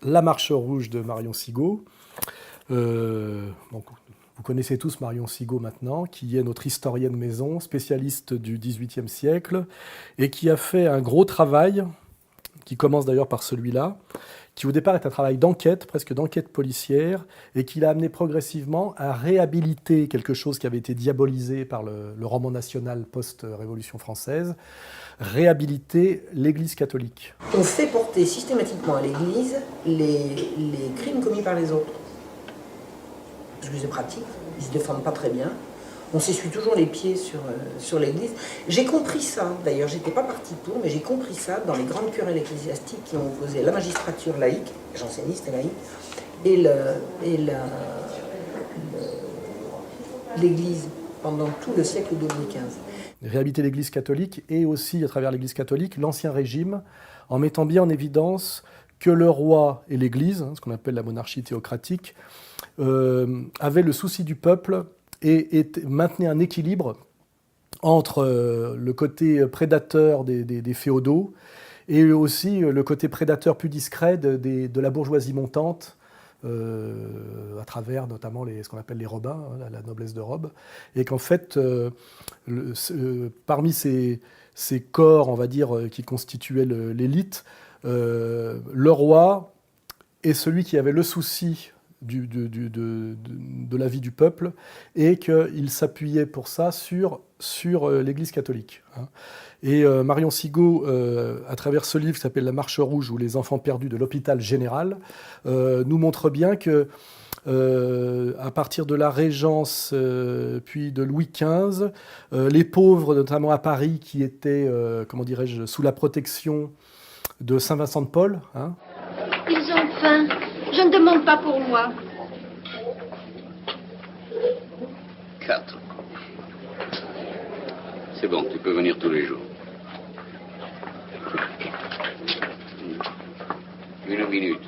La Marche rouge de Marion Sigaud. Donc, vous connaissez tous Marion Sigaud maintenant, qui est notre historienne maison, spécialiste du XVIIIe siècle, et qui a fait un gros travail, qui commence d'ailleurs par celui-là, qui au départ est un travail d'enquête, presque d'enquête policière, et qui l'a amené progressivement à réhabiliter quelque chose qui avait été diabolisé par le roman national post-Révolution française, réhabiliter l'Église catholique. On fait porter systématiquement à l'Église les crimes commis par les autres. Parce que c'est pratique, ils ne se défendent pas très bien. On s'essuie toujours les pieds sur l'Église. J'ai compris ça, d'ailleurs, j'étais pas partie pour, mais j'ai compris ça dans les grandes querelles ecclésiastiques qui ont opposé la magistrature laïque, janséniste et laïque, et l'Église pendant tout le siècle de Louis XV. Réhabiliter l'Église catholique et aussi, à travers l'Église catholique, l'Ancien Régime, en mettant bien en évidence que le roi et l'Église, ce qu'on appelle la monarchie théocratique, avaient le souci du peuple et maintenait un équilibre entre le côté prédateur des féodaux et aussi le côté prédateur plus discret de la bourgeoisie montante, à travers notamment ce qu'on appelle les Robins, la noblesse de robe, et qu'en fait, parmi ces corps, on va dire, qui constituaient l'élite, le roi est celui qui avait le souci de la vie du peuple, et qu'il s'appuyait pour ça sur l'Église catholique. Et Marion Sigaud, à travers ce livre qui s'appelle La Marche rouge ou Les enfants perdus de l'hôpital général, nous montre bien que à partir de la Régence, puis de Louis XV, les pauvres, notamment à Paris, qui étaient, comment dirais-je, sous la protection de Saint Vincent de Paul. Ils ont faim. Je ne demande pas pour moi. 4. C'est bon, tu peux venir tous les jours. 1 minute.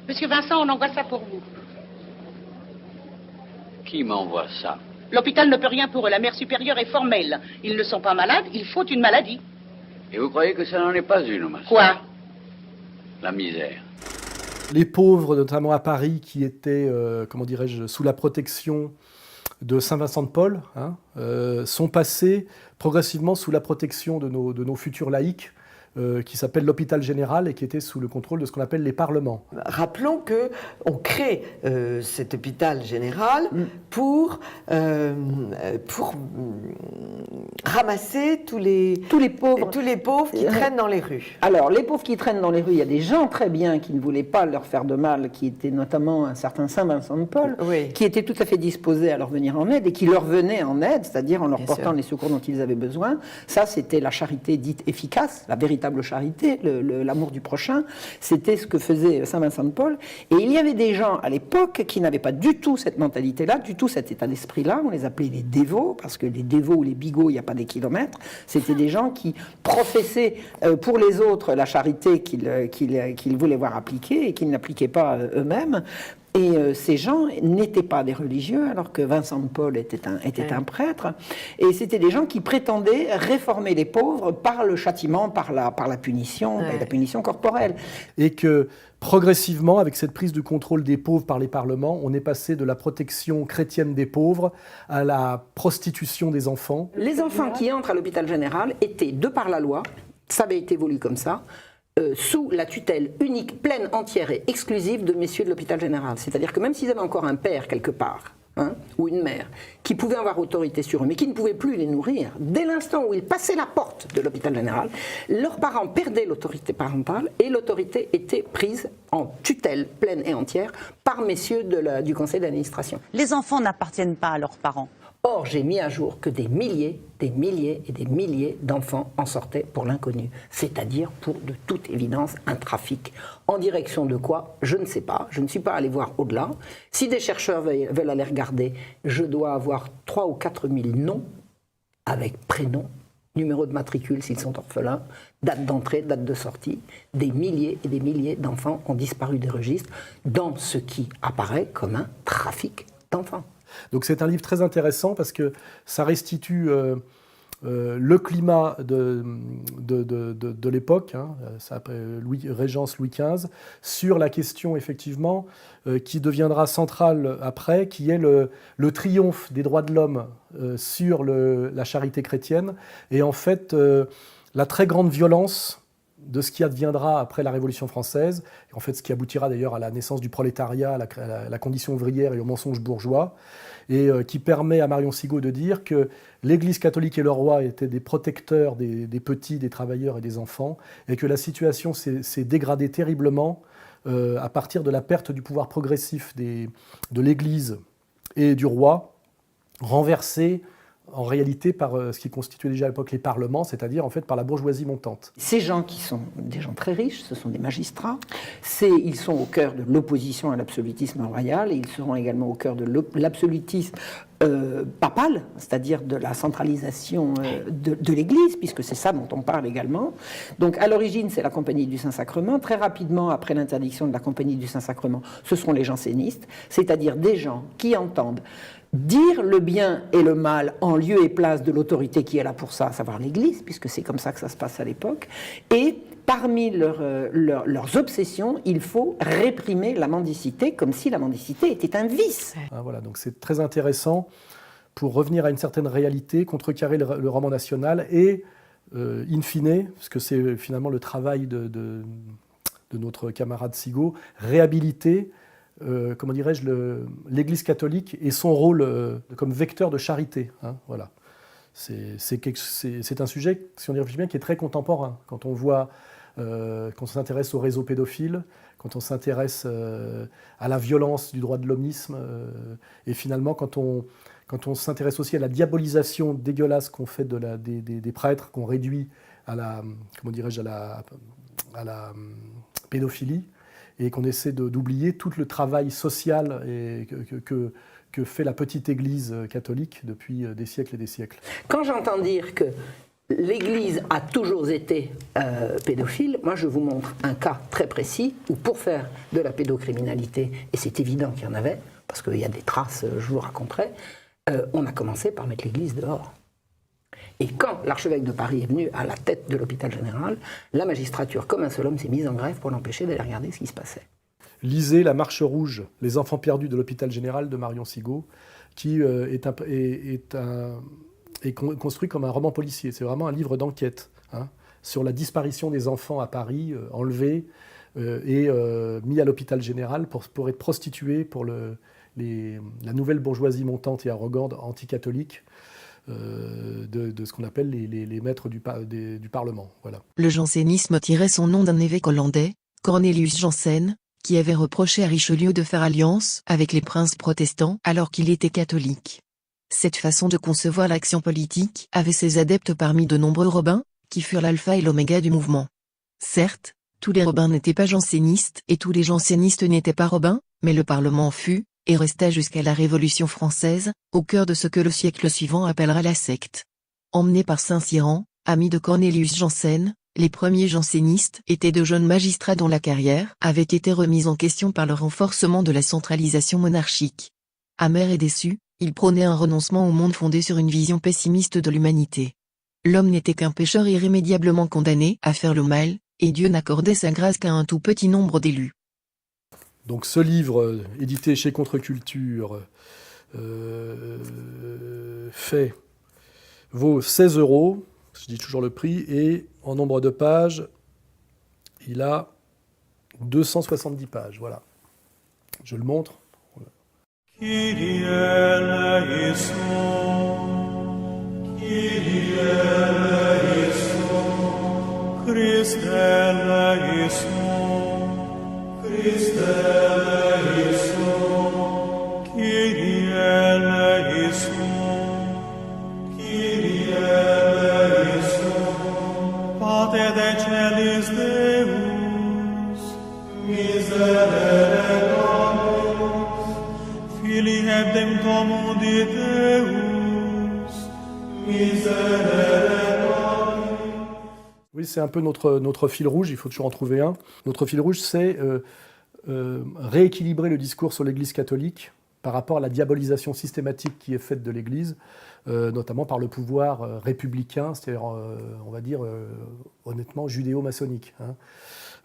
Monsieur Vincent, on envoie ça pour vous. Qui m'envoie ça? L'hôpital ne peut rien pour eux. La mère supérieure est formelle. Ils ne sont pas malades, il faut une maladie. Et vous croyez que ça n'en est pas une, ma soeur? Quoi? La misère. Les pauvres, notamment à Paris, qui étaient, comment dirais-je, sous la protection de Saint Vincent de Paul, sont passés progressivement sous la protection de nos futurs laïcs, qui s'appelle l'hôpital général et qui était sous le contrôle de ce qu'on appelle les parlements. Rappelons qu'on crée cet hôpital général pour ramasser tous les pauvres qui traînent dans les rues. Alors, les pauvres qui traînent dans les rues, il y a des gens très bien qui ne voulaient pas leur faire de mal, qui étaient notamment un certain Saint Vincent de Paul, Oui. qui étaient tout à fait disposés à leur venir en aide et qui leur venaient en aide, c'est-à-dire en leur Bien portant sûr. les secours dont ils avaient besoin. Ça, c'était la charité dite efficace, la véritable charité, l'amour du prochain. C'était ce que faisait Saint Vincent de Paul. Et il y avait des gens à l'époque qui n'avaient pas du tout cette mentalité-là, du tout cet état d'esprit-là. On les appelait les dévots, parce que les dévots ou les bigots, il n'y a pas des kilomètres. C'était des gens qui professaient pour les autres la charité qu'ils voulaient voir appliquée et qu'ils n'appliquaient pas eux-mêmes. Et ces gens n'étaient pas des religieux, alors que Vincent de Paul était un prêtre. Et c'était des gens qui prétendaient réformer les pauvres par le châtiment, par la punition, la punition corporelle. Et que progressivement, avec cette prise de contrôle des pauvres par les parlements, on est passé de la protection chrétienne des pauvres à la prostitution des enfants. Les enfants qui entrent à l'hôpital général étaient, de par la loi, ça avait été voulu comme ça, sous la tutelle unique, pleine, entière et exclusive de messieurs de l'hôpital général. C'est-à-dire que même s'ils avaient encore un père quelque part, ou une mère, qui pouvait avoir autorité sur eux, mais qui ne pouvait plus les nourrir, dès l'instant où ils passaient la porte de l'hôpital général, leurs parents perdaient l'autorité parentale et l'autorité était prise en tutelle pleine et entière par messieurs du conseil d'administration. Les enfants n'appartiennent pas à leurs parents. Or, j'ai mis à jour que des milliers et des milliers d'enfants en sortaient pour l'inconnu, c'est-à-dire pour de toute évidence un trafic. En direction de quoi? Je ne sais pas, je ne suis pas allé voir au-delà. Si des chercheurs veulent aller regarder, je dois avoir 3 ou 4 000 noms, avec prénom, numéro de matricule s'ils sont orphelins, date d'entrée, date de sortie. Des milliers et des milliers d'enfants ont disparu des registres dans ce qui apparaît comme un trafic d'enfants. Donc c'est un livre très intéressant parce que ça restitue le climat de l'époque, hein, ça s'appelle Régence Louis XV, sur la question effectivement qui deviendra centrale après, qui est le triomphe des droits de l'homme sur la charité chrétienne, et en fait la très grande violence de ce qui adviendra après la Révolution française, et en fait ce qui aboutira d'ailleurs à la naissance du prolétariat, à la condition ouvrière et au mensonge bourgeois, et qui permet à Marion Sigaud de dire que l'Église catholique et le roi étaient des protecteurs des petits, des travailleurs et des enfants, et que la situation s'est dégradée terriblement à partir de la perte du pouvoir progressif de l'Église et du roi, renversé en réalité par ce qui constituait déjà à l'époque les parlements, c'est-à-dire en fait par la bourgeoisie montante. Ces gens qui sont des gens très riches, ce sont des magistrats, ils sont au cœur de l'opposition à l'absolutisme royal, et ils seront également au cœur de l'absolutisme papal, c'est-à-dire de la centralisation de l'Église, puisque c'est ça dont on parle également. Donc à l'origine, c'est la Compagnie du Saint-Sacrement. Très rapidement, après l'interdiction de la Compagnie du Saint-Sacrement, ce seront les jansénistes, c'est-à-dire des gens qui entendent dire le bien et le mal en lieu et place de l'autorité qui est là pour ça, à savoir l'Église, puisque c'est comme ça que ça se passe à l'époque. Et parmi leurs obsessions, il faut réprimer la mendicité, comme si la mendicité était un vice. Ah, voilà, donc c'est très intéressant pour revenir à une certaine réalité, contrecarrer le roman national et, in fine, parce que c'est finalement le travail de notre camarade Sigaud, réhabiliter comment dirais-je, l'Église catholique et son rôle comme vecteur de charité. Hein, voilà. C'est un sujet, si on y réfléchit bien, qui est très contemporain. Quand on voit, quand on s'intéresse aux réseaux pédophiles, quand on s'intéresse à la violence du droit de l'hommisme, et finalement quand on s'intéresse aussi à la diabolisation dégueulasse qu'on fait des prêtres, qu'on réduit à la, comment dirais-je, à la pédophilie, et qu'on essaie d'oublier tout le travail social que fait la petite Église catholique depuis des siècles et des siècles. Quand j'entends dire que l'Église a toujours été pédophile, moi je vous montre un cas très précis où pour faire de la pédocriminalité, et c'est évident qu'il y en avait, parce qu'il y a des traces, je vous raconterai, on a commencé par mettre l'Église dehors. Et quand l'archevêque de Paris est venu à la tête de l'hôpital général, la magistrature, comme un seul homme, s'est mise en grève pour l'empêcher d'aller regarder ce qui se passait. Lisez La Marche rouge, les enfants perdus de l'hôpital général de Marion Sigaud, qui est construit comme un roman policier. C'est vraiment un livre d'enquête sur la disparition des enfants à Paris, enlevés et mis à l'hôpital général pour être prostitués pour la nouvelle bourgeoisie montante et arrogante anticatholique. De ce qu'on appelle les maîtres du Parlement. Voilà. Le jansénisme tirait son nom d'un évêque hollandais, Cornelius Jansen, qui avait reproché à Richelieu de faire alliance avec les princes protestants alors qu'il était catholique. Cette façon de concevoir l'action politique avait ses adeptes parmi de nombreux rabbins, qui furent l'alpha et l'oméga du mouvement. Certes, tous les rabbins n'étaient pas jansénistes et tous les jansénistes n'étaient pas rabbins, mais le Parlement fut, et resta jusqu'à la Révolution française, au cœur de ce que le siècle suivant appellera la secte. Emmenés par Saint-Cyran, ami de Cornelius Jansen, les premiers jansénistes étaient de jeunes magistrats dont la carrière avait été remise en question par le renforcement de la centralisation monarchique. Amers et déçus, ils prônaient un renoncement au monde fondé sur une vision pessimiste de l'humanité. L'homme n'était qu'un pécheur irrémédiablement condamné à faire le mal, et Dieu n'accordait sa grâce qu'à un tout petit nombre d'élus. Donc ce livre, édité chez Contre-Culture, vaut 16 €, je dis toujours le prix, et en nombre de pages, il a 270 pages. Voilà. Je le montre. Kyrie eleison, Kyrie eleison, Christe eleison, Christe eleison, Kyrie eleison, Kyrie eleison, Pater de celis Deus, miserere nobis, Filii hebdem mundi Deus, miserere nobis. Oui, c'est un peu notre fil rouge, il faut toujours en trouver un. Notre fil rouge, c'est rééquilibrer le discours sur l'Église catholique par rapport à la diabolisation systématique qui est faite de l'Église, notamment par le pouvoir républicain, c'est-à-dire, on va dire, honnêtement, judéo-maçonnique. Hein.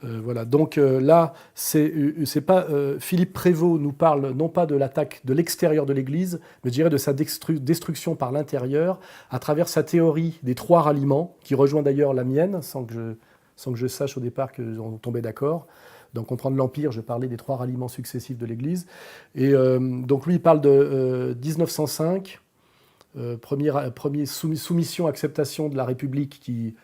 Voilà. Donc là, c'est pas, Philippe Prévost nous parle non pas de l'attaque de l'extérieur de l'Église, mais je dirais de sa destruction par l'intérieur, à travers sa théorie des 3 ralliements, qui rejoint d'ailleurs la mienne, sans que je sache au départ qu'on tombait d'accord. Dans Comprendre l'Empire, je parlais des 3 ralliements successifs de l'Église. Et donc lui, il parle de 1905, premier soumission, acceptation de la République qui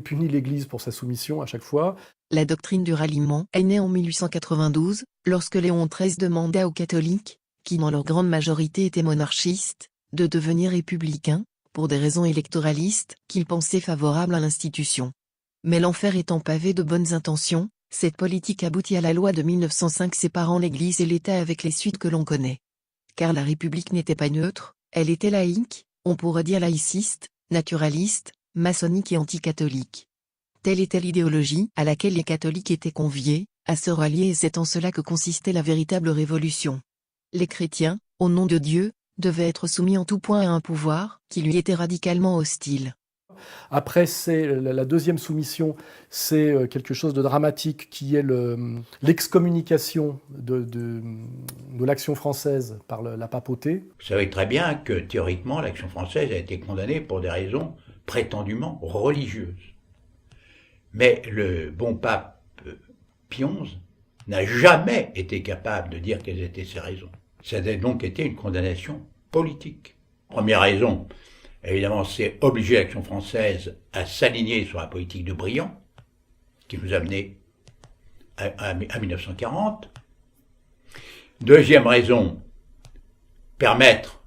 punit l'Église pour sa soumission à chaque fois. La doctrine du ralliement est née en 1892, lorsque Léon XIII demanda aux catholiques, qui dans leur grande majorité étaient monarchistes, de devenir républicains, pour des raisons électoralistes, qu'il pensait favorables à l'institution. Mais l'enfer étant pavé de bonnes intentions, cette politique aboutit à la loi de 1905 séparant l'Église et l'État avec les suites que l'on connaît. Car la République n'était pas neutre, elle était laïque, on pourrait dire laïciste, naturaliste, maçonnique et anticatholique. Telle était l'idéologie à laquelle les catholiques étaient conviés, à se rallier, et c'est en cela que consistait la véritable révolution. Les chrétiens, au nom de Dieu, devaient être soumis en tout point à un pouvoir qui lui était radicalement hostile. Après, c'est la deuxième soumission, c'est quelque chose de dramatique qui est l'excommunication de l'Action française par la papauté. Vous savez très bien que théoriquement, l'Action française a été condamnée pour des raisons prétendument religieuses. Mais le bon pape Pie XI n'a jamais été capable de dire quelles étaient ces raisons. Ça a donc été une condamnation politique. Première raison, évidemment, c'est obliger l'Action française à s'aligner sur la politique de Briand, qui nous a menés à 1940. Deuxième raison, permettre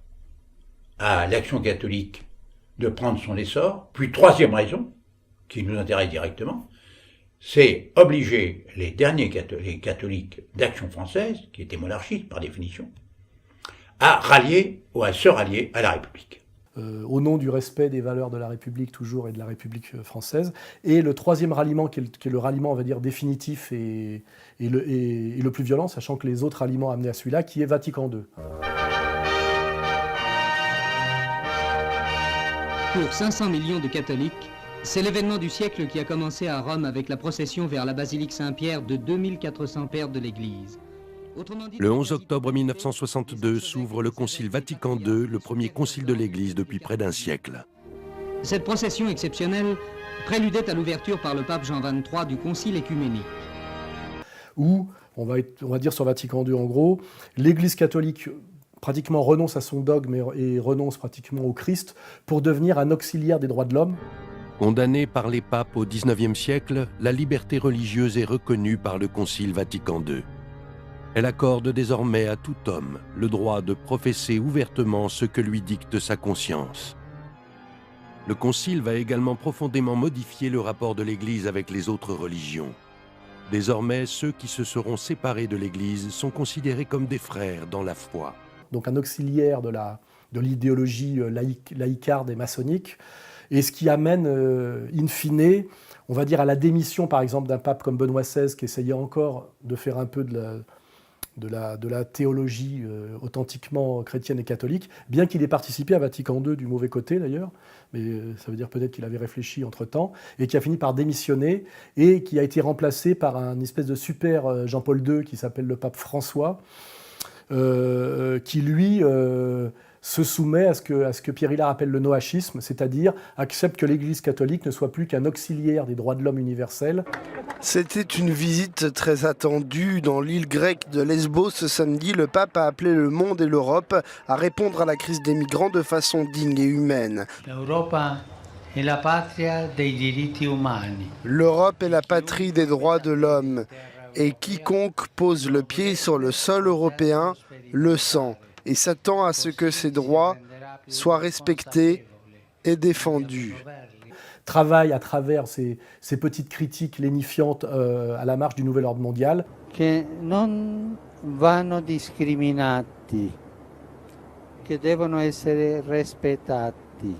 à l'Action catholique de prendre son essor. Puis troisième raison, qui nous intéresse directement, c'est obliger les derniers catholiques d'Action française, qui étaient monarchistes par définition, à rallier ou à se rallier à la République. Au nom du respect des valeurs de la République toujours et de la République française. Et le troisième ralliement, qui est le ralliement, on va dire, définitif et le plus violent, sachant que les autres ralliements amenaient à celui-là, qui est Vatican II. Pour 500 millions de catholiques, c'est l'événement du siècle qui a commencé à Rome avec la procession vers la basilique Saint-Pierre de 2400 pères de l'Église. Le 11 octobre 1962 s'ouvre le Concile Vatican II, le premier concile de l'Église depuis près d'un siècle. Cette procession exceptionnelle préludait à l'ouverture par le pape Jean XXIII du Concile écuménique. Où, on va dire sur Vatican II en gros, l'Église catholique pratiquement renonce à son dogme et renonce pratiquement au Christ pour devenir un auxiliaire des droits de l'homme. Condamnée par les papes au XIXe siècle, la liberté religieuse est reconnue par le Concile Vatican II. Elle accorde désormais à tout homme le droit de professer ouvertement ce que lui dicte sa conscience. Le Concile va également profondément modifier le rapport de l'Église avec les autres religions. Désormais, ceux qui se seront séparés de l'Église sont considérés comme des frères dans la foi. Donc un auxiliaire de l'idéologie laïcarde et maçonnique, et ce qui amène, in fine, on va dire à la démission, par exemple, d'un pape comme Benoît XVI, qui essayait encore de faire un peu de la théologie authentiquement chrétienne et catholique, bien qu'il ait participé à Vatican II du mauvais côté d'ailleurs, mais ça veut dire peut-être qu'il avait réfléchi entre-temps, et qui a fini par démissionner, et qui a été remplacé par un espèce de super Jean-Paul II qui s'appelle le pape François, qui lui se soumet à ce que Pierre Hillard appelle le noachisme, c'est-à-dire accepte que l'Église catholique ne soit plus qu'un auxiliaire des droits de l'homme universels. C'était une visite très attendue dans l'île grecque de Lesbos ce samedi. Le pape a appelé le monde et l'Europe à répondre à la crise des migrants de façon digne et humaine. L'Europe est la patria dei diritti umani. L'Europe est la patrie des droits de l'homme. Et quiconque pose le pied sur le sol européen le sent et s'attend à ce que ses droits soient respectés et défendus. Travaille à travers ces petites critiques lénifiantes à la marche du nouvel ordre mondial. Che non vanno discriminati, che devono essere rispettati,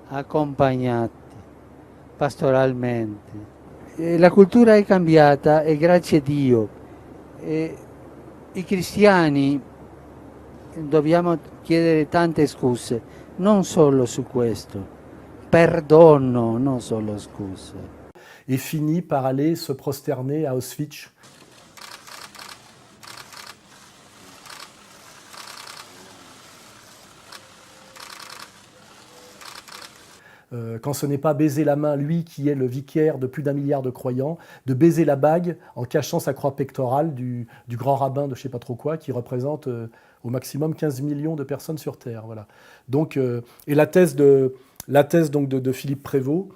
accompagnati pastoralmente. La cultura è cambiata e grazie a Dio. I cristiani dobbiamo chiedere tante scuse, non solo su questo. Perdono, non solo scuse. Et finit par aller se prosterner à Auschwitz. Quand ce n'est pas baiser la main, lui qui est le vicaire de plus d'1 milliard de croyants, de baiser la bague en cachant sa croix pectorale du grand rabbin de je ne sais pas trop quoi, qui représente au maximum 15 millions de personnes sur Terre. Voilà. Donc, et la thèse donc de Philippe Prévost,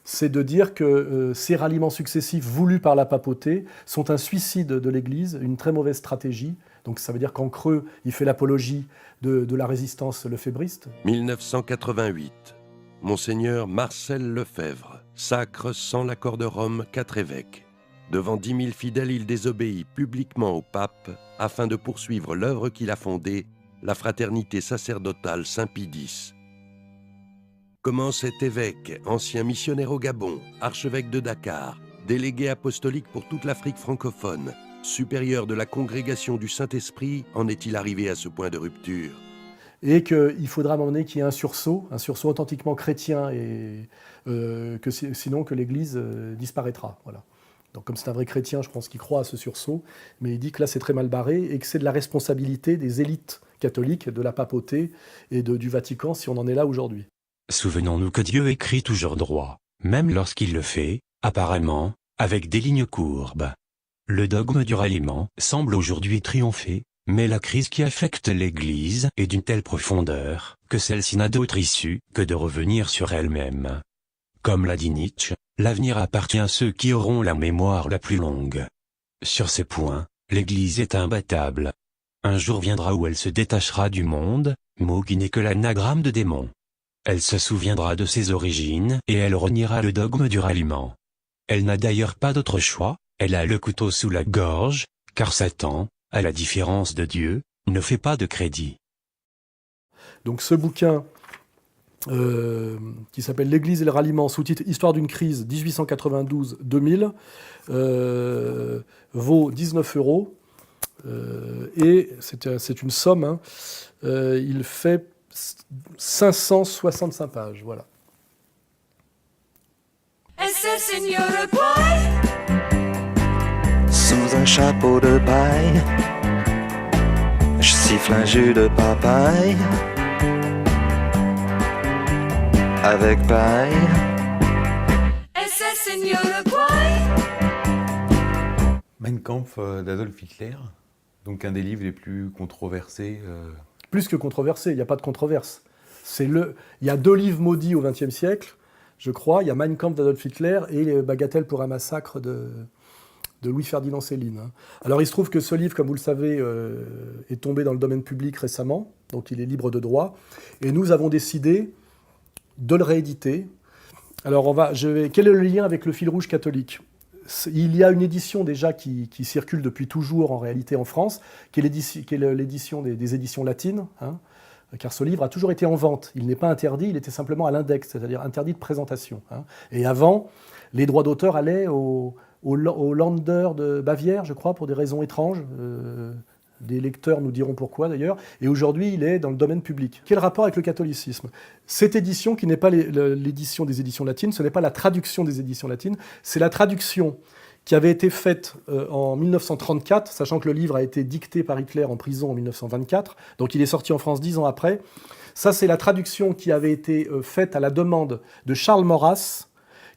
c'est de dire que ces ralliements successifs voulus par la papauté sont un suicide de l'Église, une très mauvaise stratégie. Donc ça veut dire qu'en creux, il fait l'apologie de la résistance lefébriste. 1988. Monseigneur Marcel Lefebvre sacre sans l'accord de Rome 4 évêques. Devant 10 000 fidèles, il désobéit publiquement au pape afin de poursuivre l'œuvre qu'il a fondée, la fraternité sacerdotale Saint-Pie X. Comment cet évêque, ancien missionnaire au Gabon, archevêque de Dakar, délégué apostolique pour toute l'Afrique francophone, supérieur de la congrégation du Saint-Esprit, en est-il arrivé à ce point de rupture ? Et qu'il faudra à un moment donné qu'il y ait un sursaut authentiquement chrétien, et sinon que l'Église disparaîtra. Voilà. Donc comme c'est un vrai chrétien, je pense qu'il croit à ce sursaut, mais il dit que là c'est très mal barré et que c'est de la responsabilité des élites catholiques, de la papauté et du Vatican si on en est là aujourd'hui. Souvenons-nous que Dieu écrit toujours droit, même lorsqu'il le fait, apparemment, avec des lignes courbes. Le dogme du ralliement semble aujourd'hui triompher, mais la crise qui affecte l'Église est d'une telle profondeur que celle-ci n'a d'autre issue que de revenir sur elle-même. Comme l'a dit Nietzsche, l'avenir appartient à ceux qui auront la mémoire la plus longue. Sur ce point, l'Église est imbattable. Un jour viendra où elle se détachera du monde, mot qui n'est que l'anagramme de démon. Elle se souviendra de ses origines et elle reniera le dogme du ralliement. Elle n'a d'ailleurs pas d'autre choix, elle a le couteau sous la gorge, car Satan, à la différence de Dieu, ne fait pas de crédit. Donc ce bouquin, qui s'appelle L'Église et le ralliement, sous-titre Histoire d'une crise 1892-2000, vaut 19 €, et c'est une somme, hein, il fait 565 pages, voilà. Sous un chapeau de paille, je siffle un jus de papaye avec paille. Mein Kampf d'Adolf Hitler, donc un des livres les plus controversés. Plus que controversé, il n'y a pas de controverse. Il y a 2 livres maudits au XXe siècle, je crois. Il y a Mein Kampf d'Adolf Hitler et les Bagatelles pour un massacre de Louis-Ferdinand Céline. Alors il se trouve que ce livre, comme vous le savez, est tombé dans le domaine public récemment, donc il est libre de droit, et nous avons décidé de le rééditer. Alors quel est le lien avec le fil rouge catholique ? Il y a une édition déjà qui circule depuis toujours en réalité en France, qui est l'édition des éditions latines, hein, car ce livre a toujours été en vente. Il n'est pas interdit, il était simplement à l'index, c'est-à-dire interdit de présentation. Hein. Et avant, les droits d'auteur allaient au Länder de Bavière, je crois, pour des raisons étranges. Des lecteurs nous diront pourquoi d'ailleurs. Et aujourd'hui, il est dans le domaine public. Quel rapport avec le catholicisme ? Cette édition, qui n'est pas l'édition des éditions latines, ce n'est pas la traduction des éditions latines, c'est la traduction qui avait été faite en 1934, sachant que le livre a été dicté par Hitler en prison en 1924, donc il est sorti en France 10 ans après. Ça, c'est la traduction qui avait été faite à la demande de Charles Maurras,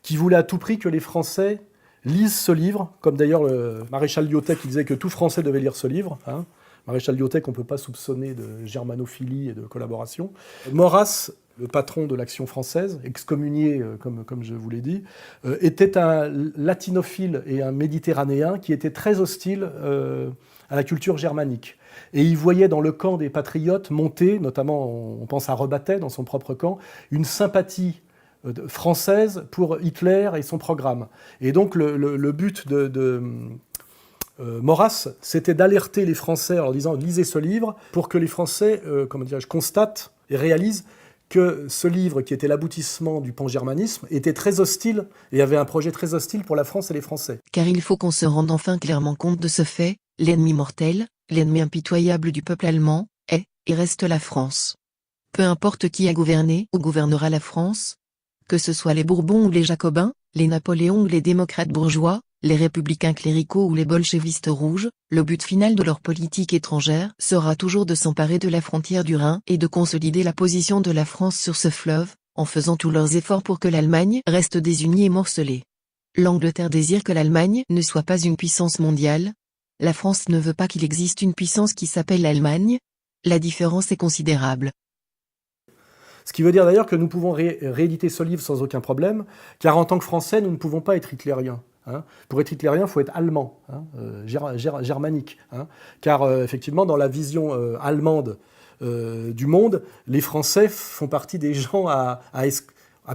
qui voulait à tout prix que les Français lisent ce livre, comme d'ailleurs le maréchal Lyautey qui disait que tout Français devait lire ce livre. Hein. Maréchal Lyautey qu'on ne peut pas soupçonner de germanophilie et de collaboration. Maurras, le patron de l'Action française, excommunié, comme je vous l'ai dit, était un latinophile et un méditerranéen qui était très hostile à la culture germanique. Et il voyait dans le camp des patriotes monter, notamment, on pense à Rebattet dans son propre camp, une sympathie française pour Hitler et son programme. Et donc le but de Maurras, c'était d'alerter les Français en leur disant « lisez ce livre » pour que les Français constatent et réalisent que ce livre, qui était l'aboutissement du pangermanisme, était très hostile et avait un projet très hostile pour la France et les Français. Car il faut qu'on se rende enfin clairement compte de ce fait, l'ennemi mortel, l'ennemi impitoyable du peuple allemand, est et reste la France. Peu importe qui a gouverné ou gouvernera la France, que ce soit les Bourbons ou les Jacobins, les Napoléons ou les démocrates bourgeois, les républicains cléricaux ou les bolchevistes rouges, le but final de leur politique étrangère sera toujours de s'emparer de la frontière du Rhin et de consolider la position de la France sur ce fleuve, en faisant tous leurs efforts pour que l'Allemagne reste désunie et morcelée. L'Angleterre désire que l'Allemagne ne soit pas une puissance mondiale. La France ne veut pas qu'il existe une puissance qui s'appelle l'Allemagne. La différence est considérable. Ce qui veut dire d'ailleurs que nous pouvons rééditer ce livre sans aucun problème, car en tant que Français, nous ne pouvons pas être hitlériens. Pour être hitlérien, il faut être allemand, germanique. Car effectivement, dans la vision allemande du monde, les Français font partie des gens à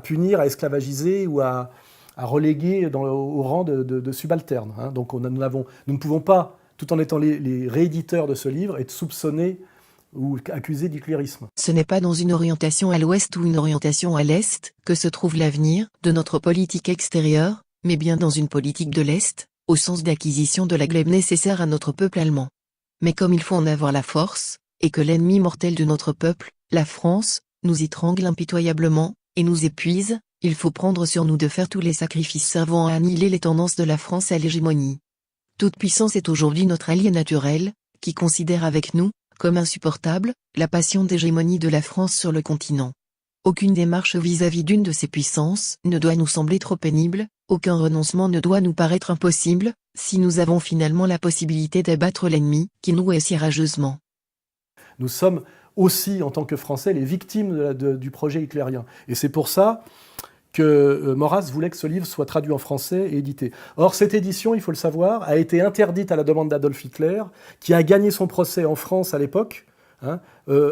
punir, à esclavagiser ou à reléguer au rang de subalternes. Donc nous ne pouvons pas, tout en étant les rééditeurs de ce livre, être soupçonnés ou accusés d'hitlérisme. Ce n'est pas dans une orientation à l'ouest ou une orientation à l'est que se trouve l'avenir de notre politique extérieure, mais bien dans une politique de l'Est, au sens d'acquisition de la glaive nécessaire à notre peuple allemand. Mais comme il faut en avoir la force, et que l'ennemi mortel de notre peuple, la France, nous étrangle impitoyablement, et nous épuise, il faut prendre sur nous de faire tous les sacrifices servant à annihiler les tendances de la France à l'hégémonie. Toute puissance est aujourd'hui notre allié naturel, qui considère avec nous, comme insupportable, la passion d'hégémonie de la France sur le continent. Aucune démarche vis-à-vis d'une de ces puissances ne doit nous sembler trop pénible, aucun renoncement ne doit nous paraître impossible, si nous avons finalement la possibilité d'abattre l'ennemi qui nous hait si rageusement. Nous sommes aussi, en tant que Français, les victimes du projet hitlérien. Et c'est pour ça que Maurras voulait que ce livre soit traduit en français et édité. Or, cette édition, il faut le savoir, a été interdite à la demande d'Adolf Hitler, qui a gagné son procès en France à l'époque,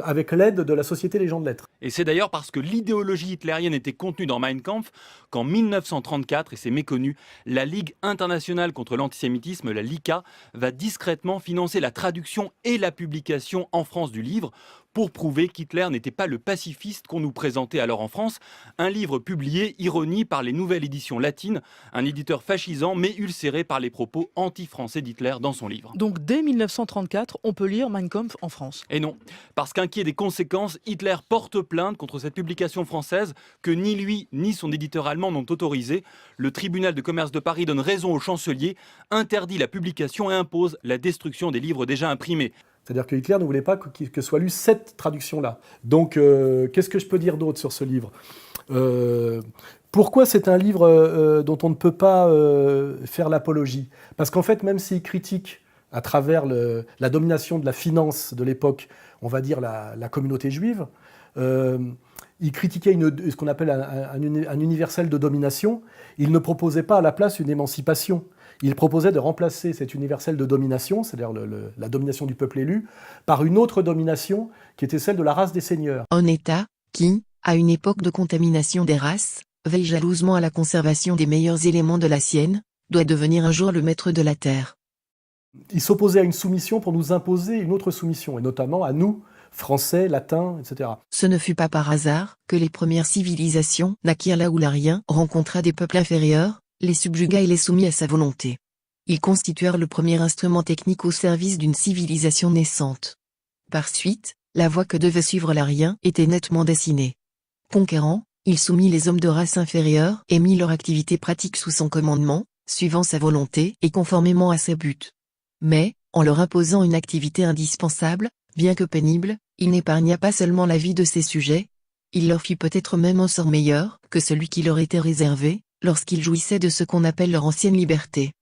avec l'aide de la Société des gens de lettres. Et c'est d'ailleurs parce que l'idéologie hitlérienne était contenue dans Mein Kampf qu'en 1934, et c'est méconnu, la Ligue internationale contre l'antisémitisme, la LICA, va discrètement financer la traduction et la publication en France du livre, pour prouver qu'Hitler n'était pas le pacifiste qu'on nous présentait alors en France. Un livre publié, ironie, par les Nouvelles Éditions Latines, un éditeur fascisant mais ulcéré par les propos anti-français d'Hitler dans son livre. Donc dès 1934, on peut lire Mein Kampf en France. Et non, parce qu'inquiet des conséquences, Hitler porte plainte contre cette publication française que ni lui ni son éditeur allemand n'ont autorisé. Le tribunal de commerce de Paris donne raison au chancelier, interdit la publication et impose la destruction des livres déjà imprimés. C'est-à-dire que Hitler ne voulait pas que soit lue cette traduction-là. Donc, qu'est-ce que je peux dire d'autre sur ce livre ? Pourquoi c'est un livre dont on ne peut pas faire l'apologie ? Parce qu'en fait, même s'il critique à travers la domination de la finance de l'époque, on va dire la communauté juive, il critiquait ce qu'on appelle un universel de domination. Il ne proposait pas à la place une émancipation. Il proposait de remplacer cet universel de domination, c'est-à-dire la domination du peuple élu, par une autre domination qui était celle de la race des seigneurs. Un État qui, à une époque de contamination des races, veille jalousement à la conservation des meilleurs éléments de la sienne, doit devenir un jour le maître de la terre. Il s'opposait à une soumission pour nous imposer une autre soumission, et notamment à nous, Français, Latins, etc. Ce ne fut pas par hasard que les premières civilisations naquirent là où l'Arien rencontra des peuples inférieurs, les subjugua et les soumit à sa volonté. Ils constituèrent le premier instrument technique au service d'une civilisation naissante. Par suite, la voie que devait suivre l'Arien était nettement dessinée. Conquérant, il soumit les hommes de race inférieure et mit leur activité pratique sous son commandement, suivant sa volonté et conformément à ses buts. Mais, en leur imposant une activité indispensable, bien que pénible, il n'épargna pas seulement la vie de ses sujets, il leur fit peut-être même un sort meilleur que celui qui leur était réservé, lorsqu'ils jouissaient de ce qu'on appelle leur ancienne liberté.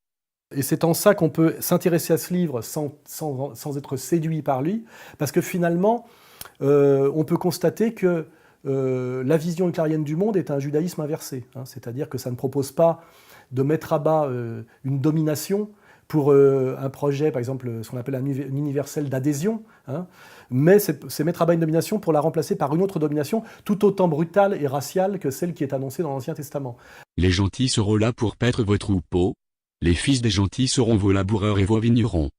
Et c'est en ça qu'on peut s'intéresser à ce livre sans être séduit par lui, parce que finalement, on peut constater que la vision hitlérienne du monde est un judaïsme inversé. C'est-à-dire que ça ne propose pas de mettre à bas une domination pour un projet, par exemple, ce qu'on appelle un universel d'adhésion, mais c'est mettre à bas une domination pour la remplacer par une autre domination tout autant brutale et raciale que celle qui est annoncée dans l'Ancien Testament. Les gentils seront là pour paître vos troupeaux, les fils des gentils seront vos laboureurs et vos vignerons.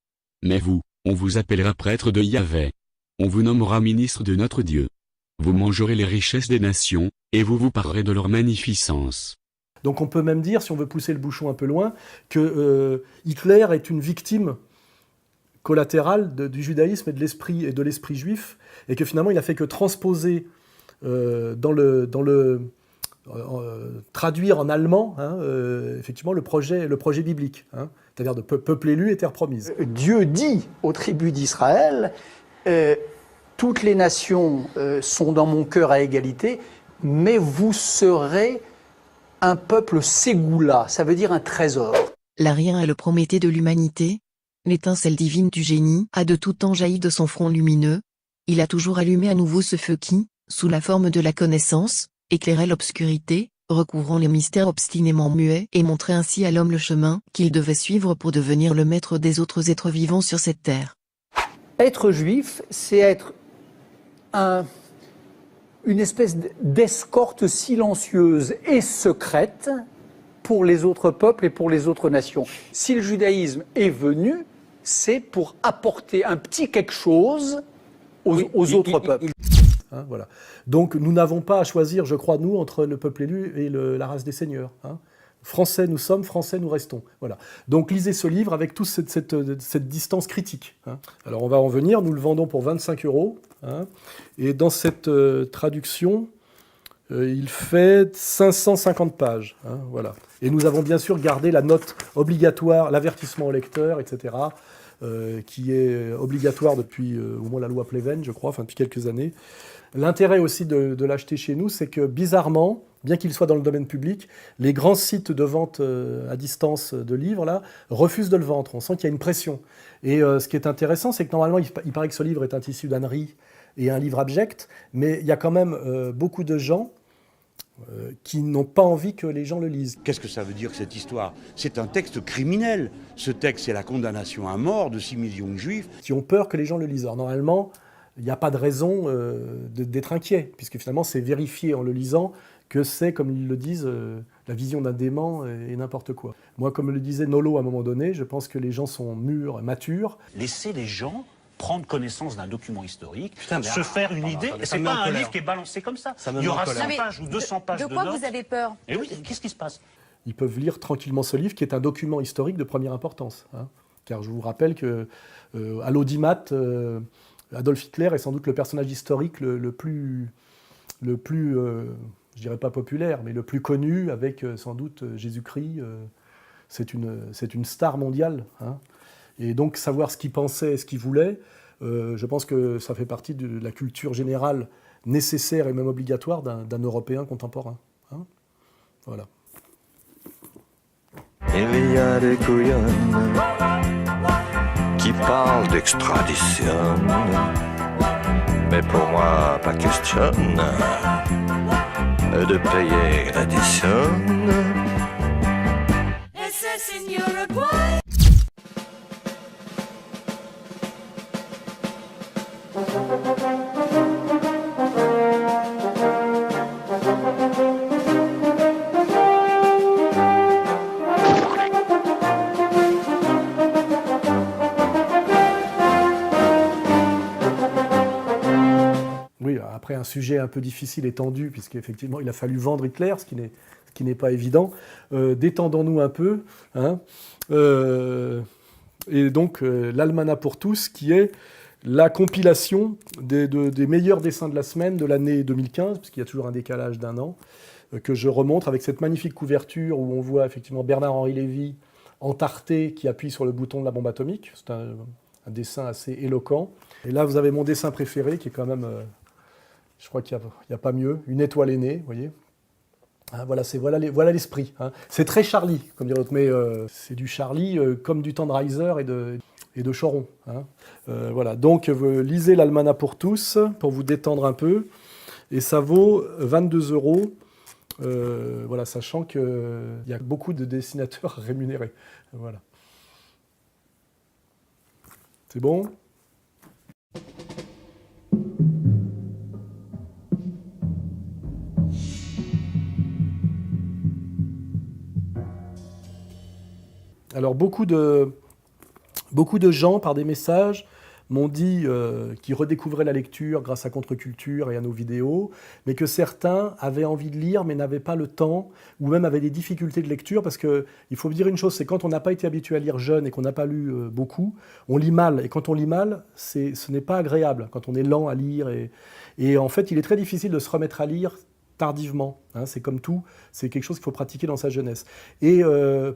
Mais vous, on vous appellera prêtre de Yahvé. On vous nommera ministre de notre Dieu. Vous mangerez les richesses des nations, et vous vous parlerez de leur magnificence. Donc on peut même dire, si on veut pousser le bouchon un peu loin, que Hitler est une victime collatéral du judaïsme et de l'esprit juif, et que finalement il n'a fait que transposer traduire en allemand, effectivement, le projet biblique, c'est-à-dire de peuple élu et terre promise. Dieu dit aux tribus d'Israël, toutes les nations sont dans mon cœur à égalité, mais vous serez un peuple ségoula, ça veut dire un trésor. L'Arien est le Prométhée de l'humanité. L'étincelle divine du génie a de tout temps jailli de son front lumineux. Il a toujours allumé à nouveau ce feu qui, sous la forme de la connaissance, éclairait l'obscurité, recouvrant les mystères obstinément muets et montrait ainsi à l'homme le chemin qu'il devait suivre pour devenir le maître des autres êtres vivants sur cette terre. Être juif, c'est être une espèce d'escorte silencieuse et secrète pour les autres peuples et pour les autres nations. Si le judaïsme est venu, c'est pour apporter un petit quelque chose aux autres peuples. Voilà. Donc nous n'avons pas à choisir, je crois, nous, entre le peuple élu et la race des seigneurs. Français nous sommes, Français nous restons. Voilà. Donc lisez ce livre avec toute cette distance critique. Alors on va en venir, nous le vendons pour 25 €. Et dans cette traduction, il fait 550 pages. Voilà. Et nous avons bien sûr gardé la note obligatoire, l'avertissement au lecteur, etc., qui est obligatoire depuis au moins la loi Pleven, je crois, depuis quelques années. L'intérêt aussi de l'acheter chez nous, c'est que bizarrement, bien qu'il soit dans le domaine public, les grands sites de vente à distance de livres là, refusent de le vendre. On sent qu'il y a une pression. Et ce qui est intéressant, c'est que normalement, il paraît que ce livre est un tissu d'ânerie et un livre abject, mais il y a quand même beaucoup de gens qui n'ont pas envie que les gens le lisent. Qu'est-ce que ça veut dire cette histoire? C'est un texte criminel. Ce texte, c'est la condamnation à mort de 6 millions de juifs. Qui ont peur que les gens le lisent. Alors normalement, il n'y a pas de raison d'être inquiet, puisque finalement c'est vérifié en le lisant que c'est, comme ils le disent, la vision d'un dément et n'importe quoi. Moi, comme le disait Nolo à un moment donné, je pense que les gens sont mûrs, matures. Laissez les gens prendre connaissance d'un document historique, se faire une idée. C'est pas un livre qui est balancé comme ça. Il y aura 100 pages ou 200 pages dedans. De quoi vous avez peur? Et oui, qu'est-ce qui se passe? Ils peuvent lire tranquillement ce livre, qui est un document historique de première importance. Car je vous rappelle que à l'audimat, Adolf Hitler est sans doute le personnage historique le plus je dirais pas populaire, mais le plus connu, avec sans doute Jésus-Christ. C'est une star mondiale. Et donc savoir ce qu'il pensait et ce qu'il voulait, je pense que ça fait partie de la culture générale nécessaire et même obligatoire d'un Européen contemporain. Voilà. Il y a des couillonnes qui parlent d'extradition, mais pour moi, pas question de payer l'addition. SS in Uruguay. Oui, après un sujet un peu difficile et tendu, puisqu'effectivement il a fallu vendre Hitler, ce qui n'est pas évident. Détendons-nous un peu. Et donc l'Almanach pour tous, qui est la compilation des meilleurs dessins de la semaine de l'année 2015, puisqu'il y a toujours un décalage d'un an, que je remontre avec cette magnifique couverture où on voit effectivement Bernard-Henri Lévy entarté qui appuie sur le bouton de la bombe atomique. C'est un dessin assez éloquent. Et là, vous avez mon dessin préféré qui est quand même, je crois qu'il n'y a pas mieux, une étoile aînée, vous voyez. Voilà l'esprit. C'est très Charlie, comme dirait l'autre, mais c'est du Charlie comme du Tannhäuser et de Choron. Voilà. Donc, lisez l'Almanach pour tous, pour vous détendre un peu. Et ça vaut 22 €. Voilà, sachant qu'il y a beaucoup de dessinateurs rémunérés. Voilà. C'est bon ? Alors beaucoup de gens, par des messages, m'ont dit qu'ils redécouvraient la lecture grâce à Contre-Culture et à nos vidéos, mais que certains avaient envie de lire mais n'avaient pas le temps, ou même avaient des difficultés de lecture, parce qu'il faut dire une chose, c'est quand on n'a pas été habitué à lire jeune et qu'on n'a pas lu beaucoup, on lit mal, et quand on lit mal, ce n'est pas agréable, quand on est lent à lire, et en fait il est très difficile de se remettre à lire tardivement, hein, c'est comme tout, c'est quelque chose qu'il faut pratiquer dans sa jeunesse. Et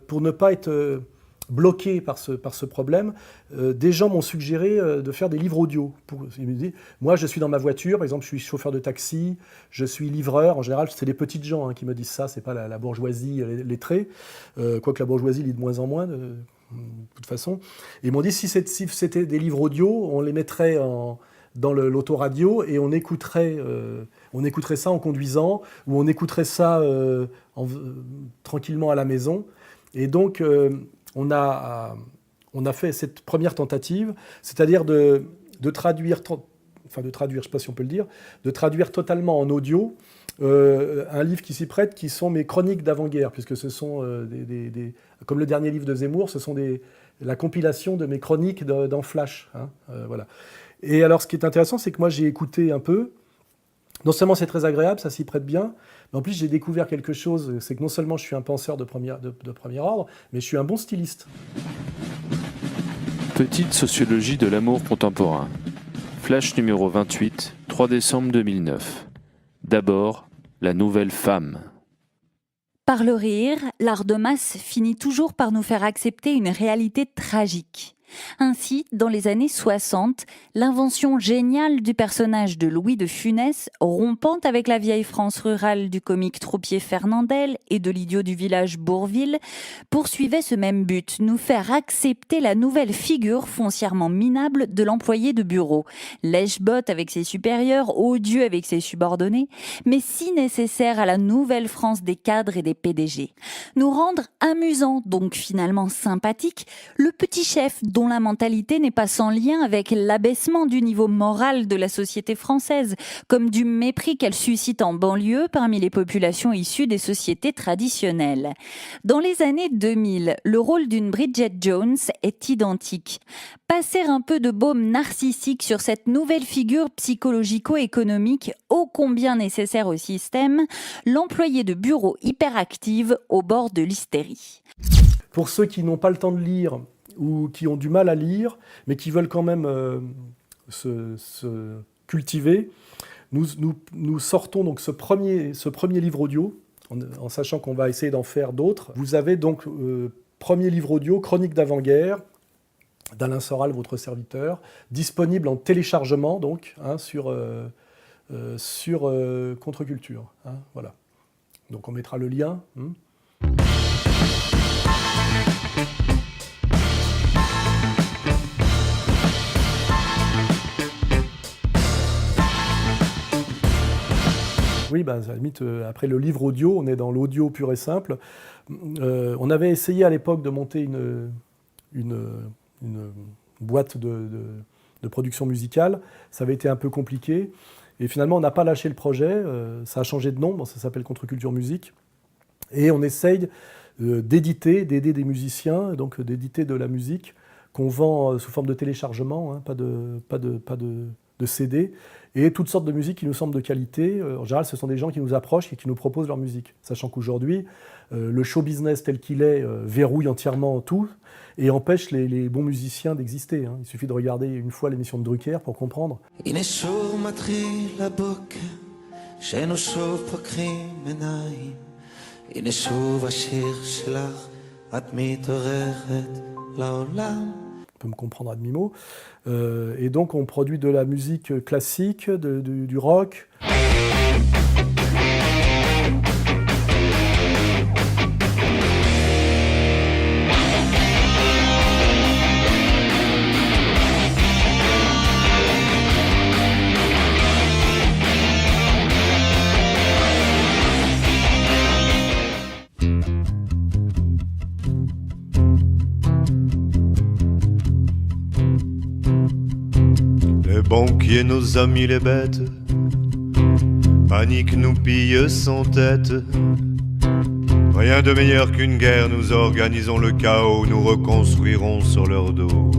pour ne pas être bloqué par ce problème, des gens m'ont suggéré de faire des livres audio. Ils me disent, moi je suis dans ma voiture, par exemple je suis chauffeur de taxi, je suis livreur, en général c'est les petites gens qui me disent ça, c'est pas la bourgeoisie lettrée, quoique la bourgeoisie lit de moins en moins de toute façon. Et ils m'ont dit si c'était des livres audio, on les mettrait dans l'autoradio et on écouterait ça en conduisant, ou on écouterait ça tranquillement à la maison. Et donc on a fait cette première tentative, c'est-à-dire de traduire, je ne sais pas si on peut le dire, de traduire totalement en audio un livre qui s'y prête, qui sont mes chroniques d'avant-guerre, puisque ce sont comme le dernier livre de Zemmour, ce sont la compilation de mes chroniques dans Flash. Voilà. Et alors, ce qui est intéressant, c'est que moi, j'ai écouté un peu. Non seulement c'est très agréable, ça s'y prête bien, mais en plus, j'ai découvert quelque chose, c'est que non seulement je suis un penseur de premier ordre, mais je suis un bon styliste. Petite sociologie de l'amour contemporain. Flash numéro 28, 3 décembre 2009. D'abord, la nouvelle femme. Par le rire, l'art de masse finit toujours par nous faire accepter une réalité tragique. Ainsi, dans les années 60, l'invention géniale du personnage de Louis de Funès, rompant avec la vieille France rurale du comique troupier Fernandel et de l'idiot du village Bourville, poursuivait ce même but, nous faire accepter la nouvelle figure foncièrement minable de l'employé de bureau, lèche-botte avec ses supérieurs, odieux avec ses subordonnés, mais si nécessaire à la nouvelle France des cadres et des PDG. Nous rendre amusants, donc finalement sympathiques, le petit chef dont la mentalité n'est pas sans lien avec l'abaissement du niveau moral de la société française, comme du mépris qu'elle suscite en banlieue parmi les populations issues des sociétés traditionnelles. Dans les années 2000, le rôle d'une Bridget Jones est identique. Passer un peu de baume narcissique sur cette nouvelle figure psychologico-économique ô combien nécessaire au système, l'employée de bureau hyperactive au bord de l'hystérie. Pour ceux qui n'ont pas le temps de lire, ou qui ont du mal à lire, mais qui veulent quand même se cultiver, nous sortons donc ce premier livre audio, en sachant qu'on va essayer d'en faire d'autres. Vous avez donc premier livre audio, Chronique d'avant-guerre, d'Alain Soral, votre serviteur, disponible en téléchargement donc sur Contre-Culture. Voilà. Donc on mettra le lien. Oui, à la limite, après le livre audio, on est dans l'audio pur et simple. On avait essayé à l'époque de monter une boîte de production musicale. Ça avait été un peu compliqué. Et finalement, on n'a pas lâché le projet. Ça a changé de nom. Ça s'appelle Contre-Culture Musique. Et on essaye d'aider des musiciens, donc d'éditer de la musique qu'on vend sous forme de téléchargement, pas de CD, et toutes sortes de musiques qui nous semblent de qualité. En général, ce sont des gens qui nous approchent et qui nous proposent leur musique. Sachant qu'aujourd'hui, le show business tel qu'il est verrouille entièrement tout et empêche les bons musiciens d'exister. Il suffit de regarder une fois l'émission de Drucker pour comprendre. On peut me comprendre à demi-mot. Et donc on produit de la musique classique, du rock. Banquiers, nos amis les bêtes, panique nous pille sans tête. Rien de meilleur qu'une guerre, nous organisons le chaos, nous reconstruirons sur leur dos.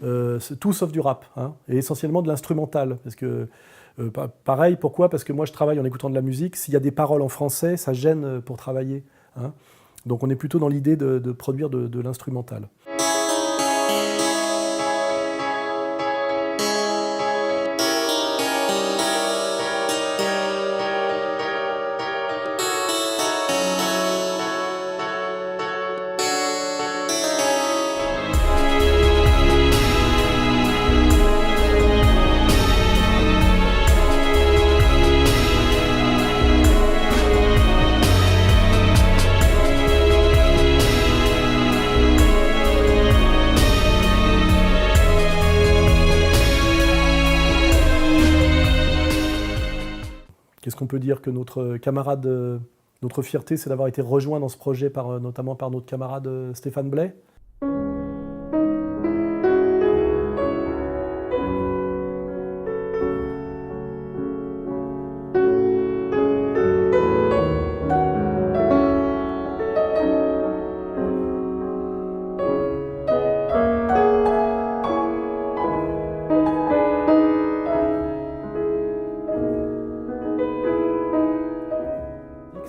c'est tout sauf du rap, hein, et essentiellement de l'instrumental. Parce que, pareil, pourquoi ? Parce que moi je travaille en écoutant de la musique, s'il y a des paroles en français, ça gêne pour travailler. Hein. Donc on est plutôt dans l'idée de produire de l'instrumental. Qu'est-ce qu'on peut dire que notre camarade, notre fierté, c'est d'avoir été rejoint dans ce projet notamment par notre camarade Stéphane Blais.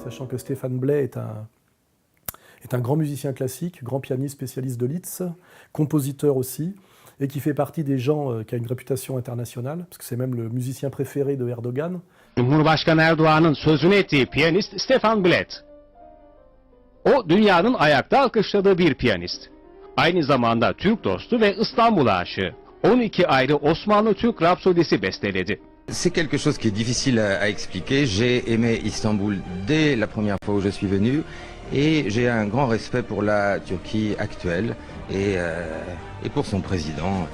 Sachant que Stéphane Blais est un grand musicien classique, grand pianiste spécialiste de Liszt, compositeur aussi, et qui fait partie des gens qui a une réputation internationale, parce que c'est même le musicien préféré de Erdogan. Cumhurbaşkanı Erdoğan'ın sözünü ettiği piyanist Stefan Bled. O dünyanın ayakta alkışladığı bir piyanist. Aynı zamanda Türk dostu ve İstanbul aşığı. 12 ayrı Osmanlı-Türk rapsodisi besteledi. C'est quelque chose qui est difficile à expliquer. J'ai aimé Istanbul dès la première fois où je suis venu et j'ai un grand respect pour la Turquie actuelle et pour son président,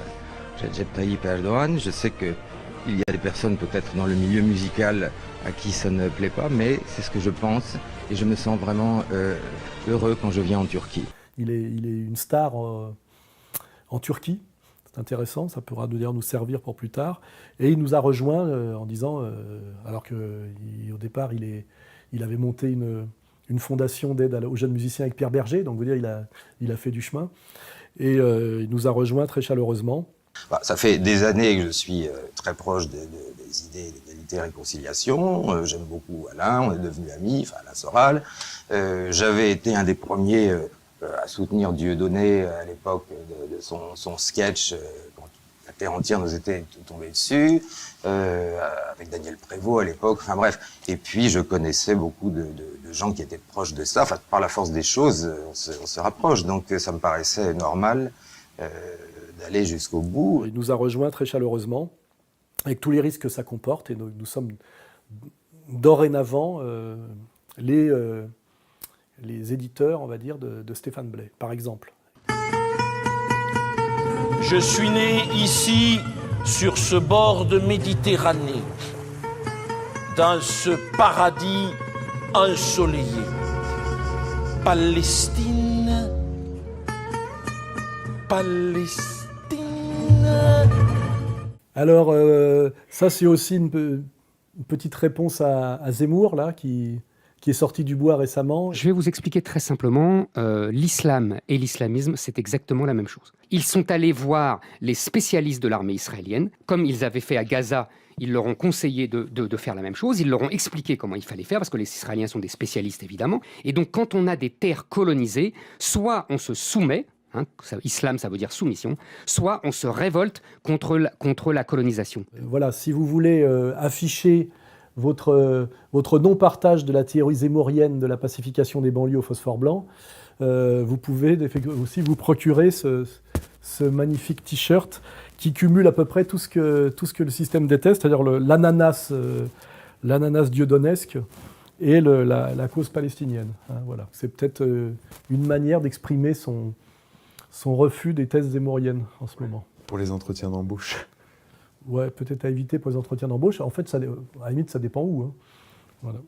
Recep Tayyip Erdoğan. Je sais qu'il y a des personnes peut-être dans le milieu musical à qui ça ne plaît pas, mais c'est ce que je pense et je me sens vraiment heureux quand je viens en Turquie. Il est une star en Turquie. C'est intéressant, ça pourra d'ailleurs nous servir pour plus tard. Et il nous a rejoints en disant, alors qu'au départ il avait monté une fondation d'aide aux jeunes musiciens avec Pierre Berger, donc vous dire il a fait du chemin. Et il nous a rejoints très chaleureusement. Ça fait des années que je suis très proche des idées d'égalité et réconciliation. J'aime beaucoup Alain, on est devenus amis, enfin Alain Soral. J'avais été un des premiers à soutenir Dieudonné à l'époque de son sketch quand la terre entière nous était tombée dessus, avec Daniel Prévost à l'époque, enfin bref. Et puis je connaissais beaucoup de gens qui étaient proches de ça. Enfin, par la force des choses, on se rapproche, donc ça me paraissait normal d'aller jusqu'au bout. Il nous a rejoints très chaleureusement, avec tous les risques que ça comporte, et nous sommes dorénavant les éditeurs, on va dire, de Stéphane Blais, par exemple. Je suis né ici, sur ce bord de Méditerranée, dans ce paradis ensoleillé. Palestine, Palestine. Alors, ça c'est aussi une petite réponse à Zemmour, là, qui est sorti du bois récemment. Je vais vous expliquer très simplement, l'islam et l'islamisme, c'est exactement la même chose. Ils sont allés voir les spécialistes de l'armée israélienne, comme ils avaient fait à Gaza, ils leur ont conseillé de faire la même chose, ils leur ont expliqué comment il fallait faire, parce que les Israéliens sont des spécialistes évidemment, et donc quand on a des terres colonisées, soit on se soumet, islam ça veut dire soumission, soit on se révolte contre la colonisation. Voilà, si vous voulez afficher votre non-partage de la théorie zémourienne de la pacification des banlieues au phosphore blanc, vous pouvez aussi vous procurer ce magnifique t-shirt qui cumule à peu près tout ce que le système déteste, c'est-à-dire l'ananas dieudonnesque et la cause palestinienne. Hein, voilà. C'est peut-être une manière d'exprimer son refus des thèses zémouriennes en ce moment. Pour les entretiens d'embauche. Ouais, peut-être à éviter pour les entretiens d'embauche. En fait, à la limite, ça dépend où. Hein. Voilà.